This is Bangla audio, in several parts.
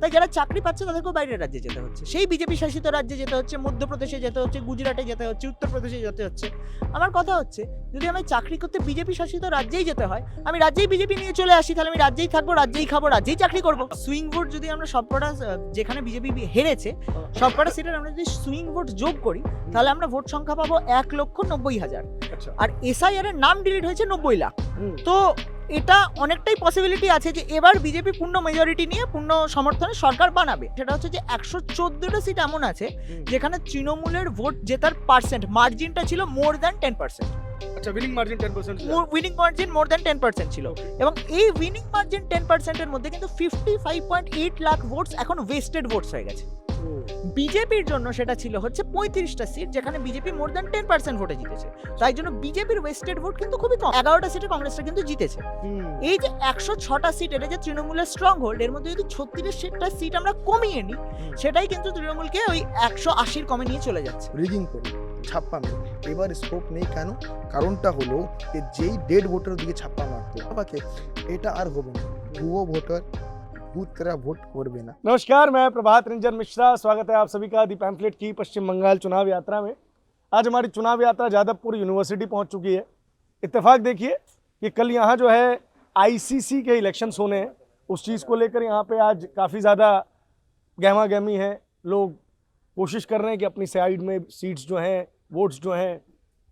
তাই যারা চাকরি পাচ্ছে তাদেরকেও বাইরের রাজ্যে যেতে হচ্ছে, সেই বিজেপি শাসিত রাজ্যে যেতে হচ্ছে, মধ্যপ্রদেশে যেতে হচ্ছে, গুজরাটে যেতে হচ্ছে, উত্তরপ্রদেশে যেতে হচ্ছে। আমার কথা হচ্ছে যদি আমি চাকরি করতে বিজেপি শাসিত রাজ্যেই যেতে হয়, আমি রাজ্যেই বিজেপি নিয়ে চলে আসি, তাহলে আমি রাজ্যেই থাকবো, রাজ্যেই খাবো, রাজ্যেই চাকরি করবো। সুইং ভোট যদি আমরা সবকটা যেখানে বিজেপি হেরেছে সবকটা সিটের আমরা যদি সুইং ভোট যোগ করি, তাহলে আমরা ভোট সংখ্যা পাবো 1,90,000। আর এসআইআর এর নাম ডিলিট হয়েছে 90 লাখ। তো এটা অনেকটাই পসিবিলিটি আছে যে এবার বিজেপি পূর্ণ মেজরিটি নিয়ে পূর্ণ সমর্থনে সরকার বানাবে। সেটা হচ্ছে যে 114টা সিট এমন আছে যেখানে তৃণমূলের ভোট জেতার পার্সেন্ট মার্জিনটা ছিল মোর দ্যান 10%। আচ্ছা, winning margin 10% winning margin more than 10% ছিল, এবং এই উইনিং মার্জিন 10% এর মধ্যে কিন্তু 55.8 লাখ ভোটস এখন ওয়েস্টেড ভোটস হয়ে গেছে। বিজেপির জন্য সেটা ছিল হচ্ছে 35টা সিট যেখানে বিজেপি মোর দ্যান 10% ভোটে জিতেছে, তাই জন্য বিজেপির ওয়েস্টেড ভোট কিন্তু খুবই কম। 11টা সিটে কংগ্রেসটা কিন্তু জিতেছে। এই যে 106টা সিট, এটা যে তৃণমূলের স্ট্রং হোল্ড, এর মধ্যে যদি 36টা সিট আমরা কমিয়ে নিই, সেটাই কিন্তু তৃণমূলকে ওই 180 কমে নিয়ে চলে যাচ্ছে। রিগিং করে ছাপ্পা মেরে এবার স্কোপ নেই। কেন? কারণটা হলো যে যেই ডেড ভোটার দিকে ছাপ্পা মারতো আমাকে, এটা আর হবে না। ভুয়ো ভোটার भूत करा वोट करबे ना। नमस्कार, मैं प्रभात रंजन मिश्रा, स्वागत है आप सभी का दी पैम्फलेट की पश्चिम बंगाल चुनाव यात्रा में। आज हमारी चुनाव यात्रा जादवपुर यूनिवर्सिटी पहुंच चुकी है। इत्तेफाक देखिए कि कल यहाँ जो है आईसीसी के इलेक्शंस होने हैं, उस चीज़ को लेकर यहाँ पे आज काफ़ी ज़्यादा गहमा गहमी है। लोग कोशिश कर रहे हैं कि अपनी साइड में सीट्स जो हैं, वोट्स जो हैं,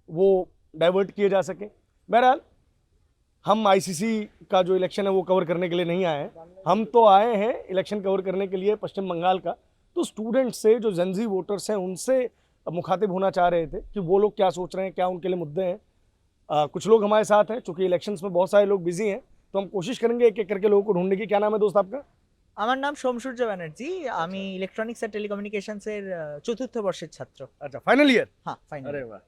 वो डाइवर्ट किए जा सकें। बहरहाल हम आईसीसी का जो इलेक्शन है वो कवर करने के लिए नहीं आए हैं, हम तो आए हैं इलेक्शन कवर करने के लिए पश्चिम बंगाल का। तो स्टूडेंट्स से, जो जेनजी वोटर्स हैं, उनसे मुखातिब होना चाह रहे थे कि वो लोग क्या सोच रहे हैं, क्या उनके लिए मुद्दे हैं। कुछ लोग हमारे साथ हैं, चूँकि इलेक्शंस में बहुत सारे लोग बिजी हैं, तो हम कोशिश करेंगे एक एक करके लोगों को ढूंढने की। क्या नाम है दोस्त आपका? আমার নাম সোমসূর্য ব্যানার্জি, আমি ইলেকট্রনিক্স আর টেলিকমিউনিকেশনস এর চতুর্থ বর্ষের ছাত্র। अच्छा, फाइनल ईयर। हाँ, फाइनल। अरे वाह,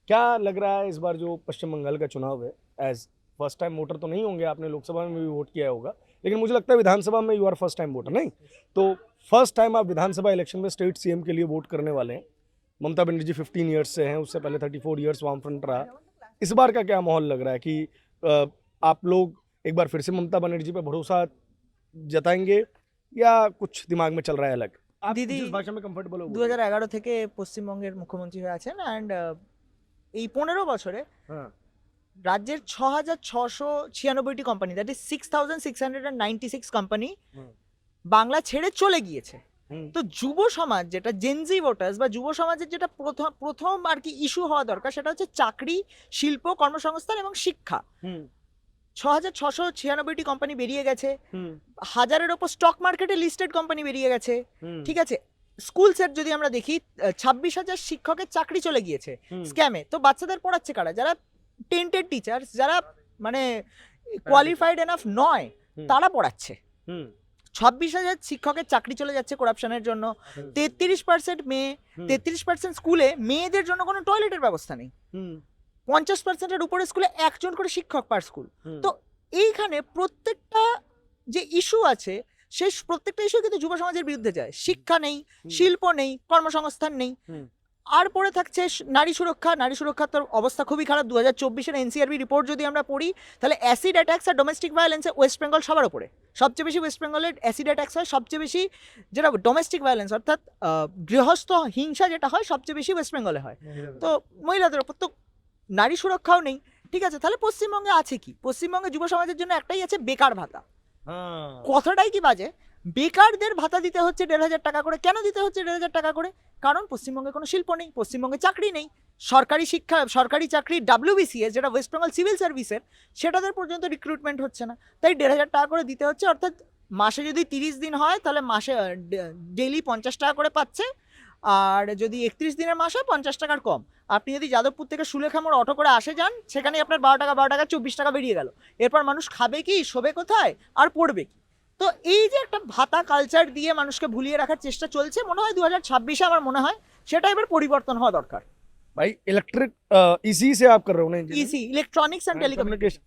क्या लग रहा है इस बार जो पश्चिम बंगाल का चुनाव है? एज फर्स्ट टाइम वोटर तो नहीं होंगे, आपने लोकसभा में भी वोट किया होगा, लेकिन मुझे लगता है विधानसभा में you are first time voter, नहीं? तो फर्स्ट टाइम आप विधानसभा इलेक्शन में स्टेट सीएम के लिए वोट करने वाले हैं। ममता बनर्जी 15 ईयर्स से हैं, उससे पहले 34 ईयर्स वाम फ्रंट रहा। इस बार का क्या माहौल लग रहा है कि आप लोग एक बार फिर से ममता बनर्जी पर भरोसा जताएंगे या कुछ दिमाग में चल रहा है अलग? आप दीदी, जिस भाषा में कंफर्टेबल हो 2011 থেকে পশ্চিমবঙ্গের মুখ্যমন্ত্রী হয়ে আছেন, অ্যান্ড এই 15 বছরে हाँ, রাজ্যের 6,696টি company, that is 6,696 company Bangla ছেড়ে চলে গিয়েছে। তো যুব সমাজ, যেটা জেনজি ভোটার্স বা যুব সমাজের যেটা প্রথম আর কি ইস্যু হওয়া দরকার, সেটা হচ্ছে চাকরি, শিল্প, কর্মসংস্থান এবং শিক্ষা। 6,696টি কোম্পানি বেরিয়ে গেছে, হাজারের ওপর স্টক মার্কেটে লিস্টেড কোম্পানি বেরিয়ে গেছে, ঠিক আছে। স্কুল সেট যদি আমরা দেখি, 26,000 শিক্ষকের চাকরি চলে গিয়েছে স্ক্যামে। তো বাচ্চাদের পড়াচ্ছে কারা? যারা টেন্টেড টিচার্স, যারা মানে কোয়ালিফাইড এনাফ নয়, তারা পড়াচ্ছে। 26,000 শিক্ষকের চাকরি চলে যাচ্ছে করাপশনের জন্য। 33% মেয়ে, 33% স্কুলে মেয়েদের জন্য কোনো টয়লেটের ব্যবস্থা নেই। 50%-এর উপরে স্কুলে একজন করে শিক্ষক পার স্কুল। তো এইখানে প্রত্যেকটা যে ইস্যু আছে, সেই প্রত্যেকটা ইস্যু কিন্তু যুব সমাজের বিরুদ্ধে যায়। শিক্ষা নেই, শিল্প নেই, কর্মসংস্থান নেই। আর পড়ে থাকছে নারী সুরক্ষা। নারী সুরক্ষার তো অবস্থা খুবই খারাপ। 2024-এর এনসিআরবি রিপোর্ট যদি আমরা পড়ি, তাহলে অ্যাসিড অ্যাটাক্স আর ডোমেস্টিক ভায়োলেন্সে ওয়েস্ট বেঙ্গল সবার উপরে। সবচেয়ে বেশি ওয়েস্ট বেঙ্গলের অ্যাসিড অ্যাটাক্স হয়, সবচেয়ে বেশি যেটা ডোমেস্টিক ভায়োলেন্স অর্থাৎ গৃহস্থ হিংসা যেটা হয়, সবচেয়ে বেশি ওয়েস্ট বেঙ্গলে হয়। তো মহিলাদের ওপর তো নারী সুরক্ষাও নেই, ঠিক আছে। তাহলে পশ্চিমবঙ্গে আছে কি? পশ্চিমবঙ্গে যুব সমাজের জন্য একটাই আছে, বেকার ভাতা। কথাটাই কি বাজে? বেকারদের ভাতা দিতে হচ্ছে 1,500 টাকা করে। কেন দিতে হচ্ছে 1,500 টাকা করে? কারণ পশ্চিমবঙ্গে কোনো শিল্প নেই, পশ্চিমবঙ্গে চাকরি নেই, সরকারি শিক্ষা, সরকারি চাকরি WBCS যেটা ওয়েস্ট বেঙ্গল সিভিল সার্ভিসের, সেটাদের পর্যন্ত রিক্রুটমেন্ট হচ্ছে না। তাই 1,500 টাকা করে দিতে হচ্ছে। অর্থাৎ মাসে যদি 30 দিন হয়, তাহলে মাসে ডেইলি 50 টাকা করে পাচ্ছে। আর যদি 31 দিনের মাস হয়, 50 টাকার কম। আপনি যদি যাদবপুর থেকে সুলেখা মোড় অটো করে আসে যান, সেখানে আপনার 12 টাকা 24 টাকা বেরিয়ে গেল। এরপর মানুষ খাবে কি, শোবে কোথায়, আর পড়বে কি? তো এই যে একটা ভাতা কালচার দিয়ে মানুষকে ভুলিয়ে রাখার চেষ্টা চলছে, মনে হয় 2026-এ আমার মনে হয় সেটা এবার পরিবর্তন হওয়া দরকার। भाई इलेक्ट्रिक इसी से आप कर रहे हो ना? इसी इलेक्ट्रॉनिक्स एंड टेलीकम्युनिकेशन।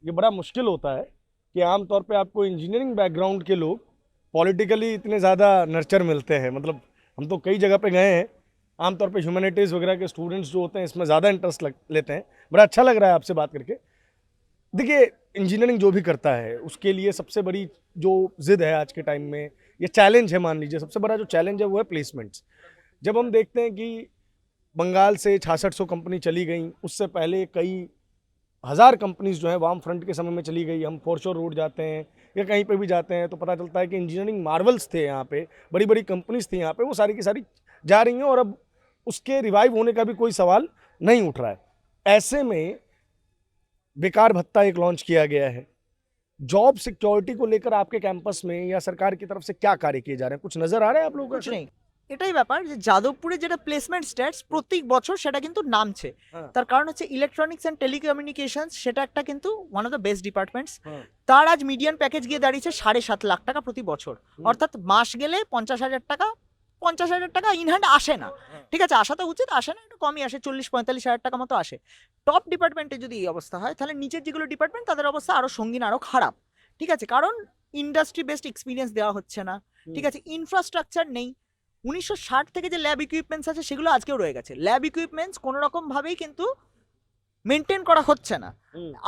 ये बड़ा मुश्किल होता है कि आमतौर पे आपको इंजीनियरिंग बैकग्राउंड के लोग पॉलिटिकली इतने ज़्यादा नर्चर मिलते हैं। मतलब हम तो कई जगह पे गए हैं, आमतौर पे ह्यूमैनिटीज़ वगैरह के स्टूडेंट्स जो होते हैं इसमें ज़्यादा इंटरेस्ट लेते हैं। बड़ा अच्छा लग रहा है आपसे बात करके। देखिए, इंजीनियरिंग जो भी करता है उसके लिए सबसे बड़ी जो जिद है आज के टाइम में, ये चैलेंज है, मान लीजिए सबसे बड़ा जो चैलेंज है वो है प्लेसमेंट्स। जब हम देखते हैं कि बंगाल से 6600 कंपनी चली गई, उससे पहले कई हज़ार कंपनीज जो है वाम फ्रंट के समय में चली गई। हम फोरशोर रोड जाते हैं या कहीं पे भी जाते हैं तो पता चलता है कि इंजीनियरिंग मार्वल्स थे यहाँ पे, बड़ी बड़ी कंपनीज थी यहाँ पे, वो सारी की सारी जा रही हैं और अब उसके रिवाइव होने का भी कोई सवाल नहीं उठ रहा है। ऐसे में बेकार भत्ता एक लॉन्च किया गया है। जॉब सिक्योरिटी को लेकर आपके कैंपस में या सरकार की तरफ से क्या कार्य किए जा रहे हैं, कुछ नजर आ रहा है आप लोगों कुछ को? নেই, এটাই ব্যাপার যে যাদবপুরে যেটা প্লেসমেন্ট স্ট্যাটস প্রত্যেক বছর সেটা কিন্তু নামছে। হ্যাঁ। তার কারণ হচ্ছে ইলেকট্রনিক্স অ্যান্ড টেলিকমিউনিকেশনস, সেটা একটা কিন্তু one of the best departments. হ্যাঁ। তার আজ মিডিয়ান প্যাকেজ গিয়ে দাঁড়িয়েছে 7.5 লাখ টাকা প্রতি বছর, অর্থাৎ মাস গেলে 50,000 টাকা, 50,000 টাকা ইন হ্যান্ড আসে না। ঠিক আছে, আসা তো উচিত, আসে না, একটু কমই আসে, 40-45,000 টাকা মতো আসে। টপ ডিপার্টমেন্টে যদি এই অবস্থা হয় তাহলে নিচের যেগুলো ডিপার্টমেন্ট তাদের অবস্থা আরো সঙ্গীন, আরো খারাপ। ঠিক আছে, কারণ ইন্ডাস্ট্রি বেসড এক্সপিরিয়েন্স দেওয়া হচ্ছে না। ঠিক আছে, ইনফ্রাস্ট্রাকচার নেই। 1960 থেকে যে ল্যাব ইকুইপমেন্টস আছে সেগুলো আজকেও রয়ে গেছে। ল্যাব ইকুইপমেন্টস কোনো রকম ভাবেই কিন্তু মেনটেন করা হচ্ছে না।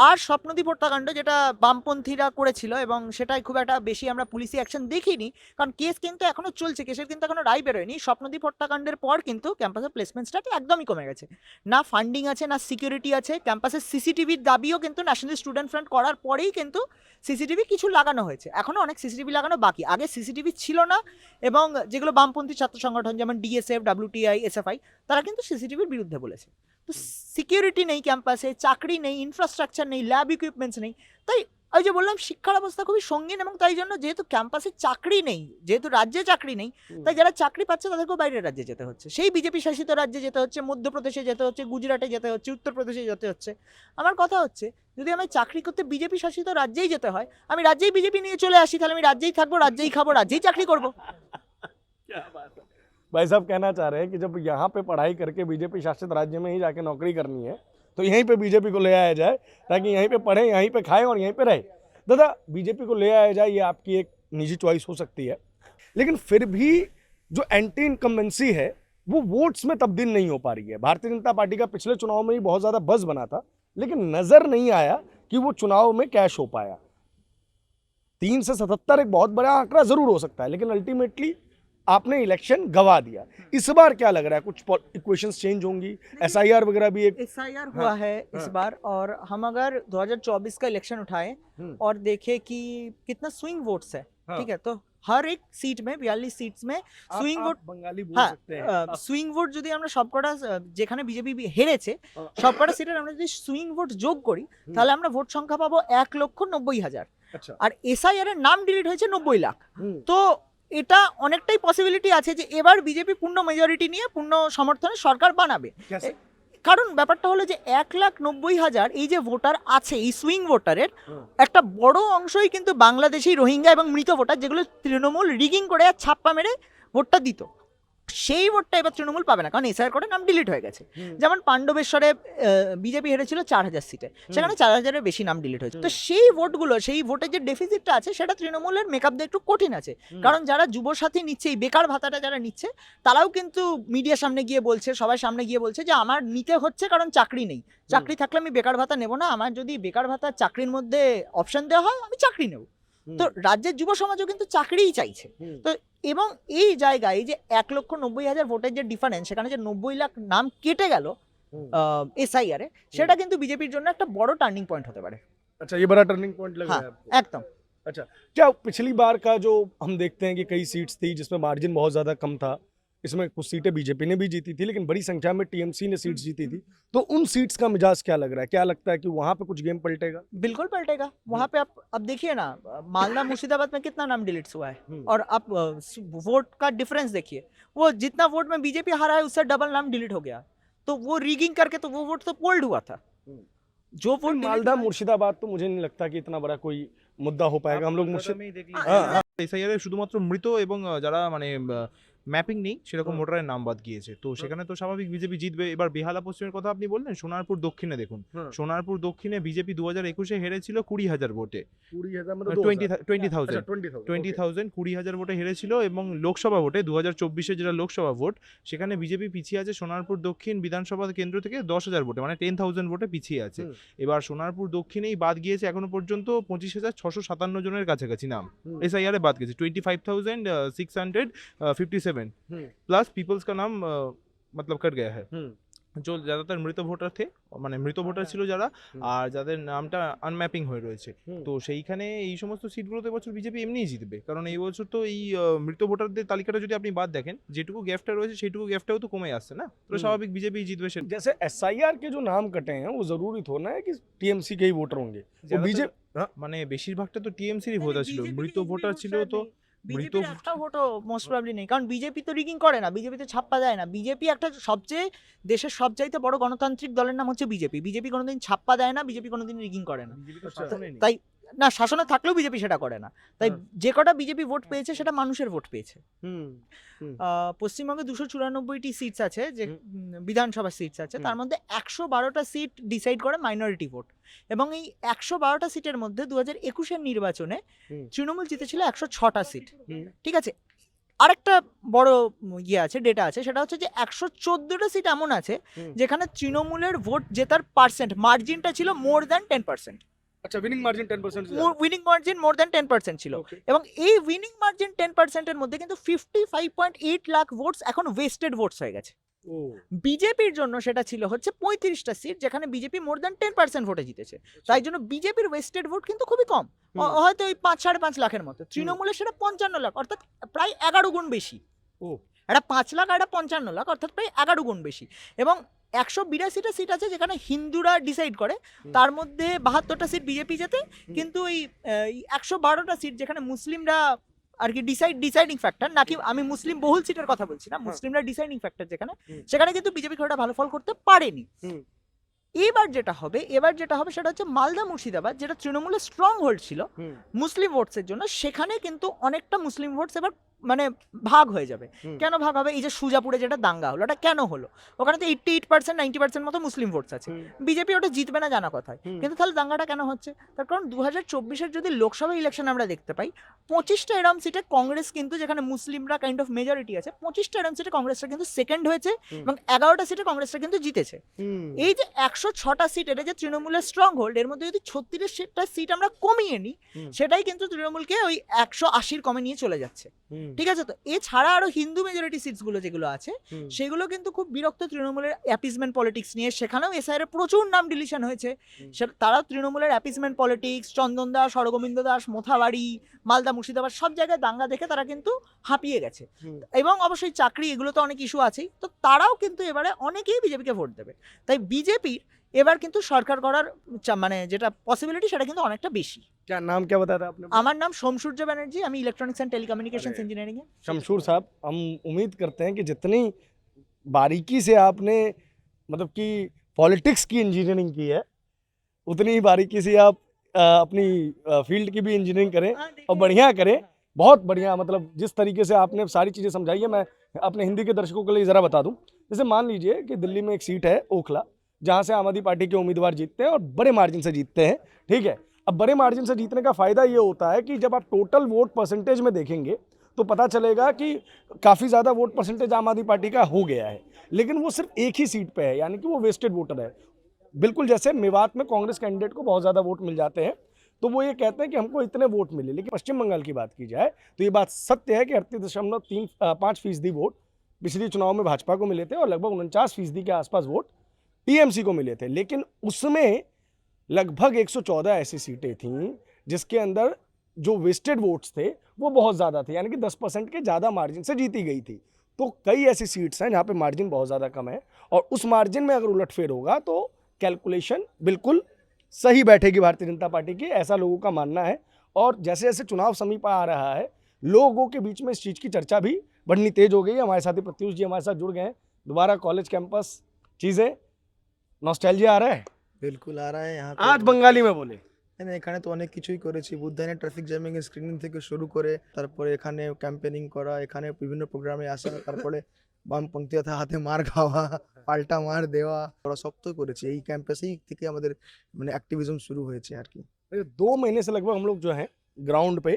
আর স্বপ্নদীপ হত্যাকাণ্ড যেটা বামপন্থীরা করেছিল এবং সেটাই খুব একটা বেশি আমরা পুলিশি অ্যাকশন দেখিনি, কারণ কেস কিন্তু এখনো চলছে, কেসের কিন্তু এখনো রায় বেরোয়নি। স্বপ্নদীপ হত্যাকাণ্ডের পর কিন্তু ক্যাম্পাসের প্লেসমেন্ট স্টার্ট একদমই কমে গেছে। না ফান্ডিং আছে, না সিকিউরিটি আছে। ক্যাম্পাসের সিসিটিভির দাবিও কিন্তু ন্যাশনাল স্টুডেন্ট ফ্রন্ট করার পরেই কিন্তু সিসিটিভি কিছু লাগানো হয়েছে, এখনো অনেক সিসিটিভি লাগানো বাকি। আগে সিসিটিভি ছিল না এবং যেগুলো বামপন্থী ছাত্র সংগঠন যেমন ডিএসএফ, ডাব্লিউটিআই, এসএফআই, তারা কিন্তু সিসিটিভির বিরুদ্ধে বলেছে। তো সিকিউরিটি নেই ক্যাম্পাসে, চাকরি নেই, ইনফ্রাস্ট্রাকচার নেই, ল্যাব ইকুইপমেন্টস নেই। তাই ওই যে বললাম শিক্ষার অবস্থা খুবই সঙ্গীন, এবং তাই জন্য যেহেতু ক্যাম্পাসে চাকরি নেই, যেহেতু রাজ্যে চাকরি নেই, তাই যারা চাকরি পাচ্ছে তাদেরকেও বাইরের রাজ্যে যেতে হচ্ছে। সেই বিজেপি শাসিত রাজ্যে যেতে হচ্ছে, মধ্যপ্রদেশে যেতে হচ্ছে, গুজরাটে যেতে হচ্ছে, উত্তরপ্রদেশে যেতে হচ্ছে। আমার কথা হচ্ছে যদি আমি চাকরি করতে বিজেপি শাসিত রাজ্যেই যেতে হয়, আমি রাজ্যেই বিজেপি নিয়ে চলে আসি, তাহলে আমি রাজ্যেই থাকবো, রাজ্যেই খাবো, রাজ্যেই চাকরি করবো। क्या बात है। भाई साहब कहना चाह रहे हैं कि जब यहाँ पे पढ़ाई करके बीजेपी शासित राज्य में ही जाके नौकरी करनी है तो यहीं पे बीजेपी को ले आया जाए, ताकि यहीं पे पढ़े, यहीं पे खाएं और यहीं पे रहे। दादा, बीजेपी को ले आया जाए ये आपकी एक निजी चॉइस हो सकती है, लेकिन फिर भी जो एंटी इनकम्बेंसी है वो वोट्स में तब्दील नहीं हो पा रही है। भारतीय जनता पार्टी का पिछले चुनाव में ही बहुत ज़्यादा बज़ बना था, लेकिन नज़र नहीं आया कि वो चुनाव में कैश हो पाया। 3 से 77 एक बहुत बड़ा आंकड़ा जरूर हो सकता है, लेकिन अल्टीमेटली आपने इलेक्शन गवा दिया। इस बार क्या लग रहा है, कुछ इक्वेशंस चेंज होंगी? एसआईआर वगैरह भी एक एसआईआर हुआ है इस बार, और हम अगर 2024 का इलेक्शन उठाएं और देखें कि कितना स्विंग वोट्स है, ठीक है, तो हर एक सीट में 42 सीट्स में সুইং ভোট, बंगाली बोल হ্যাঁ, सकते हैं। সুইং ভোট যদি আমরা সবকটা যেখানে বিজেপি হেরেছে সবকটা সিটের আমরা যদি সুইং ভোট যোগ করি তাহলে আমরা ভোট সংখ্যা পাবো 1,90,000। अच्छा। আর এসআইআর এর নাম ডিলিট হয়েছে 90 লাখ। हम्म। তো এটা অনেকটাই পসিবিলিটি আছে যে এবার বিজেপি পূর্ণ মেজরিটি নিয়ে পূর্ণ সমর্থনে সরকার বানাবে। कैसे? কারণ ব্যাপারটা হলো যে 1,90,000 এই যে ভোটার আছে, এই সুইং ভোটারের একটা বড় অংশই কিন্তু বাংলাদেশি, রোহিঙ্গা এবং মৃত ভোটার, যেগুলো তৃণমূল রিগিং করে আর ছাপ্পা মেরে ভোটটা দিত। সেই ভোটটা এবার তৃণমূল পাবে না, কারণ এসআইআর করে নাম ডিলিট হয়ে গেছে। যেমন পাণ্ডবেশ্বরে বিজেপি হেরেছিল 4,000 সিটে, সেখানে 4,000-এর বেশি নাম ডিলিট হয়েছে। তো সেই ভোটগুলো, সেই ভোটের যে ডেফিসিটটা আছে সেটা তৃণমূলের মেকআপ দেওয়া একটু কঠিন আছে। কারণ যারা যুবসাথী নিচ্ছে, এই বেকার ভাতাটা যারা নিচ্ছে, তারাও কিন্তু মিডিয়ার সামনে গিয়ে বলছে, সবার সামনে গিয়ে বলছে যে আমার নিতে হচ্ছে কারণ চাকরি নেই, চাকরি থাকলে আমি বেকার ভাতা নেব না, আমার যদি বেকার ভাতা চাকরির মধ্যে অপশন দেওয়া হয় আমি চাকরি নেব। তো রাজ্যের যুব সমাজও কিন্তু চাকরিই চাইছে। তো এবং এই জায়গায় যে 1,90,000 ভোটের যে ডিফারেন্স, সেখানে যে 90 লাখ নাম কেটে গেল এসআইআর এ, সেটা কিন্তু বিজেপির জন্য একটা বড় টার্নিং পয়েন্ট হতে পারে। अच्छा, ये बड़ा टर्निंग पॉइंट लग रहा है आपको? একদম। अच्छा, क्या पिछली बार का जो हम देखते हैं कि कई सीट्स थी जिसमें मार्जिन बहुत ज़्यादा कम था, इसमें कुछ सीटें बीजेपी ने भी जीती थी, लेकिन बड़ी संख्या में टीएमसी ने सीट्स जीती थी, तो उन सीट्स का मिजाज क्या लग रहा है? क्या लगता है कि वहाँ पे कुछ गेम पलटेगा? बिल्कुल पलटेगा। वहाँ पे आप अब देखिए ना, मालदा मुर्शिदाबाद में कितना नाम डिलीट हुआ है, और आप वोट का डिफरेंस देखिए, वो जितना वोट में बीजेपी हारा है उससे डबल नाम डिलीट हो गया। तो वो रीगिंग करके तो वो वोट तो पोल्ड हुआ था। जो वोट मालदा मुर्शिदाबाद तो मुझे नहीं लगता कि इतना बड़ा कोई मुद्दा हो पाएगा। हम लोग এসআইআর শুধুমাত্র মৃত এবং যারা মানে ম্যাপিং নেই সেরকম হুম। ভোটারের নাম বাদ গিয়েছে, তো সেখানে তো স্বাভাবিক বিজেপি জিতবে। এবার বেহালা পশ্চিমের কথা আপনি বললেন, সোনারপুর দক্ষিণে দেখুন, হুম। সোনারপুর দক্ষিণে বিজেপি 2021-এ হেরেছিল 20,000 ভোটে, 20,000 मतलब 20,000 अच्छा 20,000 20,000 20,000 ভোটে হেরেছিল। এবং লোকসভা ভোটে 2024-এ যেটা লোকসভা ভোট, সেখানে বিজেপি পিছিয়ে আছে সোনারপুর দক্ষিণ বিধানসভা কেন্দ্র থেকে 10,000 ভোটে, মানে 10,000 ভোটে পিছিয়ে আছে। হুম। এবার সোনারপুর দক্ষিণেই বাদ গিয়েছে এখনো পর্যন্ত 25,657 জনের কাছাকাছি নাম হুম। SIR এ বাদ গেছে, 25,657 হুম। प्लस पीपल्स का नाम मतलब कट गया है, হুম। जो ज़्यादातर মৃত ভোটার थे, মানে মৃত ভোটার ছিল যারা, হুম। আর যাদের নামটা আনম্যাপিং হয়ে রয়েছে, হুম। তো সেইখানে এই সমস্ত সিটগুলোতে এবছর বিজেপি এমনিই জিতবে, কারণ এই বছর তো এই মৃত ভোটারদের তালিকাটা যদি আপনি বাদ দেখেন, যেটুকু গ্যাপটা রয়েছে সেইটুকু গ্যাপটাও তো কমে আসছে না, তো হুম। স্বাভাবিক বিজেপি জিতবে। সে जैसे SIR के जो नाम कटे हैं वो जरूरी थोड़ा है कि TMC के ही वोटर होंगे, वो ज़्यादातर- बीजेपी মানে বেশিরভাগটা তো টিএমসিরই ভোটার ছিল, মৃত ভোটার ছিল তো বিজেপির একটা ভোটও মোস্ট প্রবাবলি নেই, কারণ বিজেপি তো রিগিং করে না, বিজেপি তো ছাপ্পা দেয় না। বিজেপি একটা সবচেয়ে দেশের সবচাইতে বড় গণতান্ত্রিক দলের নাম হচ্ছে বিজেপি। বিজেপি কোনোদিন ছাপ্পা দেয় না, বিজেপি কোনোদিন রিগিং করে না। বিজেপি তো আচ্ছা। শাসনে নেই। তাই না, শাসনে থাকলেও বিজেপি সেটা করে না। তাই হ্যাঁ। যে কটা বিজেপি ভোট পেয়েছে সেটা মানুষের ভোট পেয়েছে। হুম। পশ্চিমবঙ্গে 294টি সিটস আছে, যে হুম। বিধানসভা সিটস আছে, তার মধ্যে 112টা সিট ডিসাইড করে মাইনরিটি ভোট। এবং এই 112টা সিটের মধ্যে 2021-এর নির্বাচনে হুম। তৃণমূল জিতেছিল 106টা সিট। হুম। ঠিক আছে, আরেকটা বড় ইয়ে আছে, ডেটা আছে, সেটা হচ্ছে যে 114টা সিট এমন আছে হুম। যেখানে তৃণমূলের ভোট জেতার পার্সেন্ট মার্জিনটা ছিল মোর দ্যান 10%। अच्छा विनिंग मार्जिन 10% से উইনিং মার্জিন মোর দ্যান 10% ছিল। ओके এবং এই উইনিং মার্জিন 10%-এর মধ্যে কিন্তু 55.8 লাখ ভোটস এখন ওয়েস্টেড ভোটস হয়ে গেছে। ओ বিজেপির জন্য সেটা ছিল হচ্ছে 35টা সিট, যেখানে বিজেপি মোর দ্যান 10% ভোটে জিতেছে। তাই জন্য বিজেপির ওয়েস্টেড ভোট কিন্তু খুবই কম, হয়তো ওই 5-5.5 লাখের মতো। তৃণমূলের সেটা 55 লাখ, অর্থাৎ প্রায় 11 গুণ বেশি। ও এটা 5 লাখ আর এটা 55 লাখ, অর্থাৎ প্রায় 11 গুণ বেশি। এবং 182টা সিট আছে যেখানে হিন্দুরা ডিসাইড করে, তার মধ্যে 72টা সিট বিজেপি জেতে। কিন্তু ওই 112টা সিট যেখানে মুসলিমরা আর কি ডিসাইডিং ফ্যাক্টর, নাকি আমি মুসলিম বহুল সিটের কথা বলছি না, মুসলিমরা ডিসাইডিং ফ্যাক্টর যেখানে, সেখানে কিন্তু বিজেপি খুব একটা ভালো ফল করতে পারেনি। হুম। এবার যেটা হবে সেটা হচ্ছে মালদা মুর্শিদাবাদ, যেটা তৃণমূলের স্ট্রং হোল্ড ছিল হুম। মুসলিম ভোটসের জন্য, সেখানে কিন্তু অনেকটা মুসলিম ভোটস এবার মানে ভাগ হয়ে যাবে। কেন ভাগ হবে? এই যে সুজাপুরে যেটা দাঙ্গা হলো, এটা কেন হলো? ওখানে তো 88% 90% মতো মুসলিম ভোটস আছে। বিজেপি ওটা জিতবে না জানা কথায়, কিন্তু তাহলে দাঙ্গাটা কেন হচ্ছে? তার কারণ 2024-এর যদি লোকসভা ইলেকশন আমরা দেখতে পাই, 25টা এরম সিটে কংগ্রেস কিন্তু, যেখানে মুসলিমরা কাইন্ড অফ মেজরিটি আছে, 25টা এরম সিটে কংগ্রেসটা কিন্তু সেকেন্ড হয়েছে, এবং 11টা সিটে কংগ্রেসটা কিন্তু জিতেছে। এই যে 106টা সিট, এটা যে তৃণমূলের স্ট্রং হোল্ড, এর মধ্যে যদি 36টা সিট আমরা কমিয়ে নিই, সেটাই কিন্তু তৃণমূলকে ওই 180 কমে নিয়ে চলে যাচ্ছে। ঠিক আছে, তো এছাড়া আরো হিন্দু মেজরিটি সিটস গুলো যেগুলো আছে, সেগুলো কিন্তু খুব বিরক্ত তৃণমূলের অ্যাপিসমেন্ট পলিটিক্স নিয়ে। সেখানেও এসআইআর এর প্রচুর নাম ডিলিশন হয়েছে। তারা তৃণমূলের অ্যাপিসমেন্ট পলিটিক্স, চন্দন দাস, হরগোবিন্দ দাস, মোথাবাড়ি, মালদা মুর্শিদাবাদ সব জায়গায় দাঙ্গা দেখে তারা কিন্তু হাঁপিয়ে গেছে। এবং অবশ্যই চাকরি, এগুলো তো অনেক ইস্যু আছেই, তো তারাও কিন্তু এবারে অনেকেই বিজেপিকে ভোট দেবে। তাই বিজেপির এবার কিন্তু সরকার করার মানে যেটা পসিবিলিটি, সেটা কিন্তু অনেকটা বেশি। क्या नाम क्या बताया था आपने? আমার নাম সোমসূর্য ব্যানার্জি, আমি ইলেকট্রনিক্স এন্ড টেলিকমিউনিকেশনস ইঞ্জিনিয়ারিং এ। शमशूर साहब, हम उम्मीद करते हैं कि जितनी बारीकी से आपने मतलब कि पॉलिटिक्स की इंजीनियरिंग की है, उतनी ही बारीकी से आप अपनी फील्ड की भी इंजीनियरिंग करें और बढ़िया करें। बहुत बढ़िया, मतलब जिस तरीके से आपने सारी चीज़ें समझाई है, मैं अपने हिंदी के दर्शकों के लिए ज़रा बता दूं। जैसे मान लीजिए कि दिल्ली में एक सीट है ओखला, जहाँ से आम आदमी पार्टी के उम्मीदवार जीतते हैं और बड़े मार्जिन से जीतते हैं। ठीक है, अब बड़े मार्जिन से जीतने का फ़ायदा ये होता है कि जब आप टोटल वोट परसेंटेज में देखेंगे तो पता चलेगा कि काफ़ी ज़्यादा वोट परसेंटेज आम आदमी पार्टी का हो गया है, लेकिन वो सिर्फ एक ही सीट पे है, यानी कि वो वेस्टेड वोटर है। बिल्कुल जैसे मेवात में कांग्रेस कैंडिडेट को बहुत ज़्यादा वोट मिल जाते हैं, तो वो ये कहते हैं कि हमको इतने वोट मिले। लेकिन पश्चिम बंगाल की बात की जाए तो ये बात सत्य है कि 38.5% वोट पिछले चुनाव में भाजपा को मिले थे और लगभग 49% के आसपास वोट टीएमसी को मिले थे। लेकिन उसमें लगभग 114 ऐसी सीटें थीं जिसके अंदर जो वेस्टेड वोट्स थे वो बहुत ज़्यादा थे, यानी कि 10% के ज़्यादा मार्जिन से जीती गई थी। तो कई ऐसी सीट्स हैं जहाँ पे मार्जिन बहुत ज़्यादा कम है, और उस मार्जिन में अगर उलटफेर होगा तो कैलकुलेशन बिल्कुल सही बैठेगी भारतीय जनता पार्टी की, ऐसा लोगों का मानना है। और जैसे जैसे चुनाव समीप आ रहा है, लोगों के बीच में इस चीज़ की चर्चा भी बढ़नी तेज हो गई है। हमारे साथी प्रत्युष जी हमारे साथ जुड़ गए हैं। दोबारा कॉलेज कैंपस, चीज़ें, नॉस्टैल्जिया आ रहा है? बिल्कुल आ रहा है यहाँ आज बंगाली में बोले। না এখানে তো অনেক কিছুই করেছি, বুদ্ধায়নে ট্রাফিক জ্যামিং এর স্ক্রিনিং থেকে শুরু করে তারপরে এখানে ক্যাম্পেনিং করা, এখানে বিভিন্ন প্রোগ্রামে আসা, তারপরে বামপন্থী হাতে মার খাওয়া, পাল্টা মার দেওয়া, ওরা সব তো করেছি। এই ক্যাম্পাসেই থেকে আমাদের মানে অ্যাক্টিভিজম শুরু হয়েছে আর কি। 2 महीने से लगभग हम लोग जो हैं ग्राउंड पे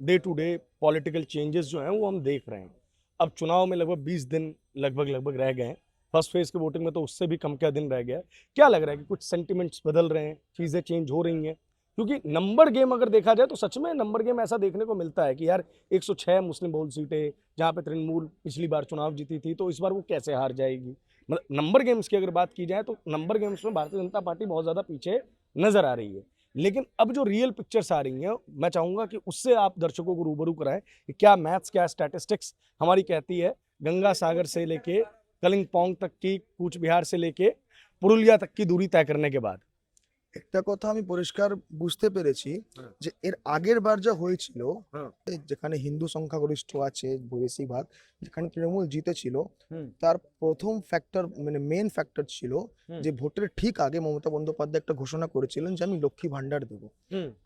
day to day political changes जो हैं वो हम देख रहे हैं। अब चुनाव में लगभग 20 दिन लगभग रह गए हैं। फर्स्ट फेज की वोटिंग में तो उससे भी कम क्या दिन रह गया है। क्या लग रहा है कि कुछ सेंटिमेंट्स बदल रहे हैं, चीज़ें चेंज हो रही हैं? क्योंकि नंबर गेम अगर देखा जाए तो सच में नंबर गेम ऐसा देखने को मिलता है कि यार 106 मुस्लिम बहुल सीटें जहाँ पे तृणमूल पिछली बार चुनाव जीती थी, तो इस बार वो कैसे हार जाएगी। मतलब नंबर गेम्स की अगर बात की जाए तो नंबर गेम्स में भारतीय जनता पार्टी बहुत ज़्यादा पीछे नजर आ रही है। लेकिन अब जो रियल पिक्चर्स आ रही हैं, मैं चाहूँगा कि उससे आप दर्शकों को रूबरू कराएं कि क्या मैथ्स, क्या स्टैटिस्टिक्स हमारी कहती है गंगा सागर से लेके कलिंगपोंग तक की, कूच बिहार से लेके पुरुलिया तक की दूरी तय करने के बाद। একটা কথা আমি পরিষ্কার বুঝতে পেরেছি যে এর আগের বার যা হয়েছিল, যেখানে হিন্দু সংখ্যাগরিষ্ঠ আছে বেশিরভাগ, যেখানে তৃণমূল জিতেছিল, তার প্রথম ফ্যাক্টর মানে মেন ফ্যাক্টর ছিল যে ভোটের ঠিক আগে মমতা বন্দ্যোপাধ্যায় একটা ঘোষণা করেছিলেন যে আমি লক্ষ্মী ভান্ডার দেবো।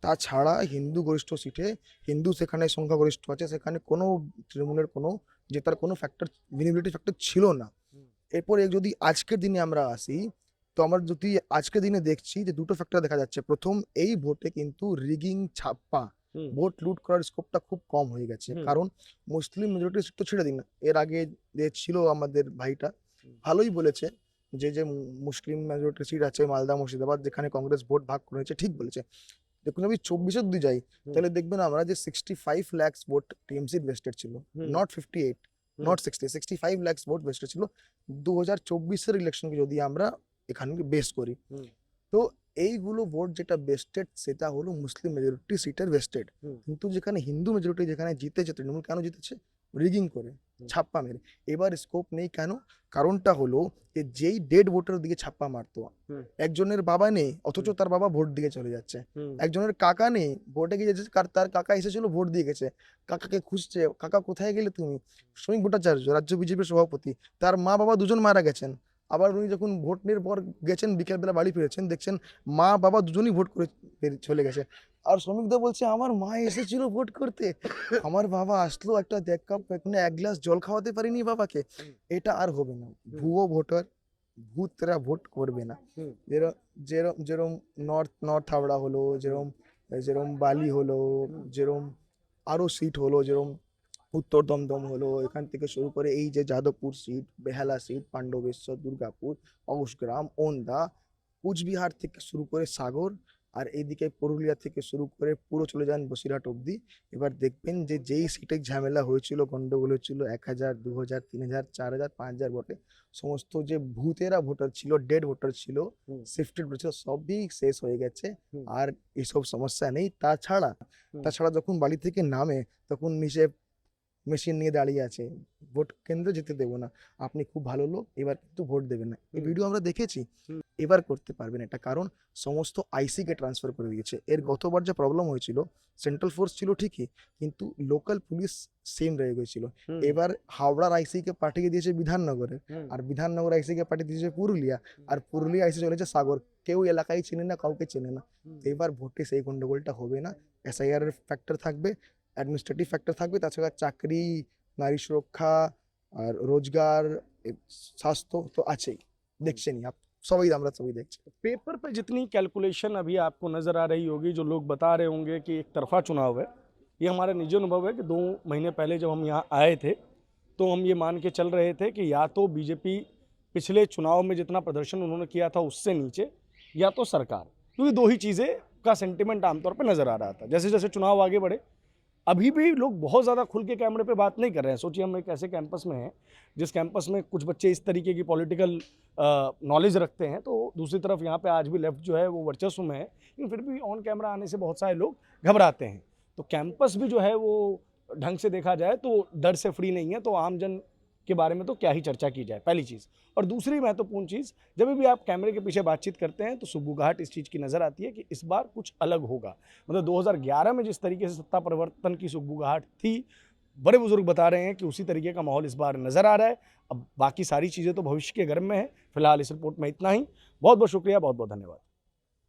তাছাড়া হিন্দু গরিষ্ঠ সিটে হিন্দু সেখানে সংখ্যাগরিষ্ঠ আছে, সেখানে কোনো তৃণমূলের কোনো জেতার কোনো ফ্যাক্টর ভিজিবিলিটি ফ্যাক্টর ছিল না। এরপরে যদি আজকের দিনে আমরা আসি, তো আমরা যদি আজকের দিনে দেখছি যে দুটো ফ্যাক্টর দেখা যাচ্ছে। প্রথম, এই ভোটে কিন্তু রিগিং, ছাপ্পা, ভোট লুট করার স্কোপটা খুব কম হয়ে গেছে। কারণ মুসলিম মেজরিটি সিট তো ছেড়ে দিন না, এর আগে যে ছিল আমাদের ভাইটা ভালোই বলেছে যে মুসলিম মেজরিটি সিট আছে মালদা, মুর্শিদাবাদ, যেখানে কংগ্রেস ভোট ভাগ করেছে, ঠিক বলেছে। দেখুন আমি 24 যদি যাই তাহলে দেখবেন আমরা যে 65 lakhs ভোট টিএমসি ভেস্টেড ছিল, not 58, not 60, 65 lakhs vote vested ছিল 2024-এর ইলেকশনকে যদি আমরা এখানে বেস করি। তো এইগুলো ভোট যেটা বেস্টেড সেটা হলো মুসলিম মেজরিটি সিটের বেস্টেড। কিন্তু যেখানে হিন্দু মেজরিটি যেখানে জিতেছে, তৃণমূল কেন জিতেছে? রিগিং করে, ছাপ্পা মেরে। এবার স্কোপ নেই কেন? কারণটা হলো যে যেই ডেড ভোটের দিকে ছাপ্পা মারতো, একজনের বাবা নেই অথচ তার বাবা ভোট দিয়ে চলে যাচ্ছে, একজনের কাকা নেই ভোটে গিয়ে যাচ্ছে, তার কাকা এসেছিল ভোট দিয়ে গেছে, কাকাকে খুঁজছে, কাকা কোথায় গেলে তুমি? শ্রমিক ভট্টাচার্য রাজ্য বিজেপির সভাপতি, তার মা বাবা দুজন মারা গেছেন। আবার উনি যখন ভোটের পর গেছেন, বিকেলবেলা বাড়ি ফিরেছেন, দেখছেন মা বাবা দুজনই ভোট করে চলে গেছে। আর শ্রমিকদা বলছে আমার মা এসেছিল ভোট করতে, আমার বাবা আসলো একটা এক গ্লাস জল খাওয়াতে পারিনি বাবাকে। এটা আর হবে না। ভুয়ো ভোটার, ভূতরা ভোট করবে না। যেরম নর্থ হাওড়া হলো, যেরম বালি হলো, যেরম আরো সিট হলো, যেরম উত্তর দমদম হলো, এখান থেকে শুরু করে এই যে যাদবপুর সিট, বেহালা সিট, পাণ্ডবেশ্বর, দুর্গাপুর, অবসগ্রাম, ওন্দা, কুচবিহার থেকে শুরু করে সাগর, আর এইদিকে পুরুলিয়া থেকে শুরু করে পুরো চলে যান বসিরহাট অবধি। এবার দেখবেন যে যেই সিটে ঝামেলা হয়েছিল, গন্ডগোল হয়েছিল 1000, 2000, 3000, 4000, 5000 ভোটে, সমস্ত যে ভূতেরা ভোটার ছিল, ডেড ভোটার ছিল, শিফটেড ভোটার ছিল, সবই শেষ হয়ে গেছে। আর এইসব সমস্যা নেই। তাছাড়া যখন বাড়ি থেকে নামে তখন নিচে মেশিন নিয়ে দাঁড়িয়ে আছে, ভোট কেন্দ্রে যেতে দেবো না, আপনি খুব ভালো লোক, এবার কিন্তু ভোট দেবেন না। এই ভিডিও আমরা দেখেছি। এবার করতে পারবেন এটা, কারণ সমস্ত আইসি কে ট্রান্সফার করে দিয়েছে। এর গতবার যে প্রবলেম হয়েছিল, সেন্ট্রাল ফোর্স ছিল ঠিকই, কিন্তু লোকাল পুলিশ সেম রয়ে গেছিল। এবার হাওড়ার আইসি কে পাঠিয়ে দিয়েছে বিধাননগরে, আর বিধাননগর আইসি কে পাঠিয়ে দিয়েছে পুরুলিয়া, আর পুরুলিয়া আইসি চলেছে সাগর। কেউ এলাকায় চেনে না, কাউকে চেনে না। এবার ভোটে সেই গন্ডগোলটা হবে না। এসআইআর এর ফ্যাক্টর থাকবে, অ্যাডমিনিস্ট্রেটিভ ফ্যাক্টর থাকবে, তাছাড়া চাকরি, নারী সুরক্ষা আর রোজগার, স্বাস্থ্য তো আছেই। দেখছেনই आप सभी देखते। पेपर पे जितनी कैलकुलेशन अभी आपको नज़र आ रही होगी, जो लोग बता रहे होंगे कि एक तरफा चुनाव है, ये हमारा निजी अनुभव है कि 2 महीने पहले जब हम यहाँ आए थे तो हम ये मान के चल रहे थे कि या तो बीजेपी पिछले चुनाव में जितना प्रदर्शन उन्होंने किया था उससे नीचे, या तो सरकार, क्योंकि 2 ही चीज़ें का सेंटिमेंट आमतौर पर नज़र आ रहा था। जैसे जैसे चुनाव आगे बढ़े, अभी भी लोग बहुत ज़्यादा खुल के कैमरे पे बात नहीं कर रहे हैं। सोचिए हम एक ऐसे कैंपस में हैं जिस कैंपस में कुछ बच्चे इस तरीके की पॉलिटिकल नॉलेज रखते हैं, तो दूसरी तरफ यहाँ पे आज भी लेफ्ट जो है वो वर्चस्व में है, लेकिन फिर भी ऑन कैमरा आने से बहुत सारे लोग घबराते हैं। तो कैंपस भी जो है वो ढंग से देखा जाए तो डर से फ्री नहीं है। तो आमजन के बारे में तो क्या ही चर्चा की जाए, पहली चीज़। और दूसरी महत्वपूर्ण चीज़, जब भी आप कैमरे के पीछे बातचीत करते हैं तो सुगबुगाहट इस चीज़ की नज़र आती है कि इस बार कुछ अलग होगा। मतलब 2011 में जिस तरीके से सत्ता परिवर्तन की सुगबुगाहट थी, बड़े बुजुर्ग बता रहे हैं कि उसी तरीके का माहौल इस बार नज़र आ रहा है। अब बाकी सारी चीज़ें तो भविष्य के गर्भ में है। फिलहाल इस रिपोर्ट में इतना ही। बहुत बहुत शुक्रिया, बहुत बहुत धन्यवाद।